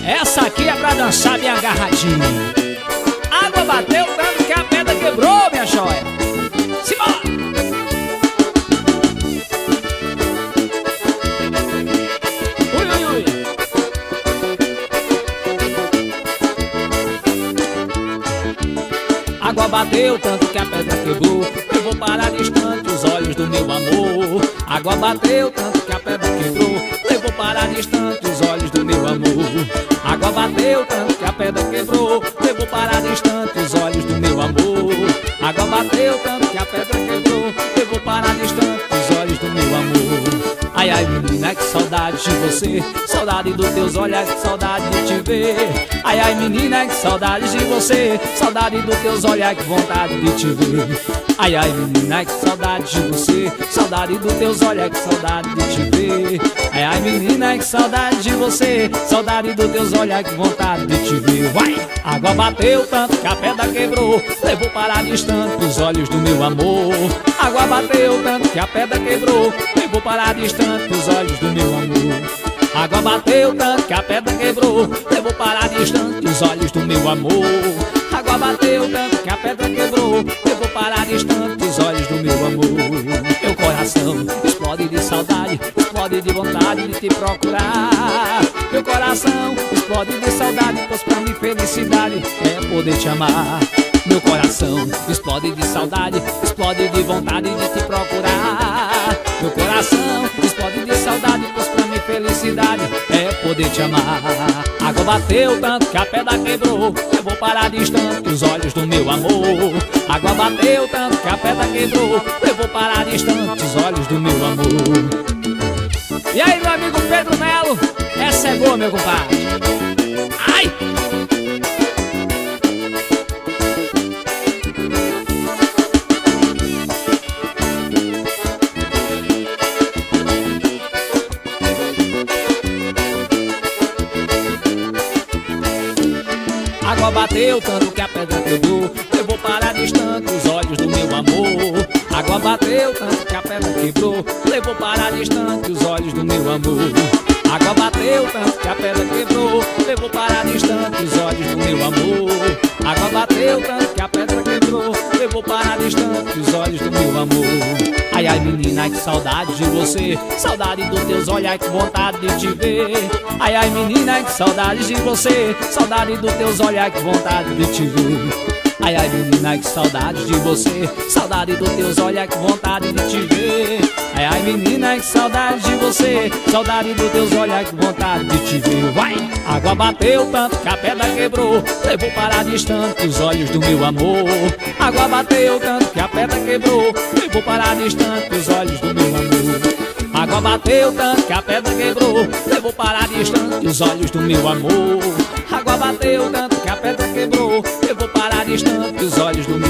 Essa aqui é pra dançar bem agarradinho. Água bateu tanto que a pedra quebrou, minha joia. Simbora! Ui, ui, ui. Água bateu tanto que a pedra quebrou. Eu vou parar distante os olhos do meu amor. Água bateu tanto que a pedra quebrou. Eu vou parar distante os olhos do meu amor. Água bateu tanto que a pedra quebrou. Eu vou parar distante os olhos do meu amor. Água bateu tanto que a pedra quebrou. Eu vou parar distante os olhos do meu amor. Ai, ai, menina, que saudade de você. Saudade dos teus olhos, que saudade de te ver. Ai, ai, menina, que saudade de você. Saudade dos teus olhos, que vontade de te ver. Ai, ai, menina, que saudade de você. Saudade dos teus olhos, que saudade de te ver. Ai, ai, menina, que saudade de você. Saudade dos teus olhos, que vontade de te ver. Vai! Água bateu tanto que a pedra quebrou. Levou para distante os olhos do meu amor. Água bateu tanto que a pedra quebrou. Levou para distante os olhos do meu amor. Água bateu tanto que a pedra quebrou. Levou para distante os olhos do meu amor. Água bateu tanto que a pedra quebrou. Levou para distante os olhos do meu amor. Meu coração explode de saudade, explode de vontade de te procurar. Meu coração explode de saudade, pois pra mim felicidade é poder te amar. Meu coração explode de saudade, explode de vontade de te procurar. Meu coração explode de saudade, pois pra mim felicidade é poder te amar. Água bateu tanto que a pedra quebrou. Eu vou parar distante os olhos do meu amor. Água bateu tanto que a pedra quebrou. Eu vou parar distante os olhos do meu amor. E aí, meu amigo Pedro Melo, essa é boa, meu compadre. Ai! Água bateu tanto que a pedra quebrou. Eu vou parar distante os olhos do meu amor. Água bateu tanto que a pedra quebrou. Levou para distante os olhos do meu amor. Água bateu tanto que a pedra quebrou. Levou para distante os olhos do meu amor. Água bateu tanto que a pedra quebrou. Levou para distante os olhos do meu amor. Ai, ai, menina, que saudade de você. Saudade dos teus olhos, que vontade de te ver. Ai, ai, menina, que saudade de você. Saudade dos teus olhos, que vontade de te ver. Ai, ai, menina, que saudade de você. Saudade dos teus olhos, que vontade de te ver. Ai, ai, menina, que saudade de você. Saudade dos teus olhos, que vontade de te ver. Vai! Água bateu tanto que a pedra quebrou. Levou para distante os olhos do meu amor. Água bateu tanto que a pedra quebrou. Levou para distante os olhos do meu amor. Água bateu tanto que a pedra quebrou. Levou para distante os olhos do meu amor. Água bateu tanto que a pedra quebrou. Levou para distante os olhos do meu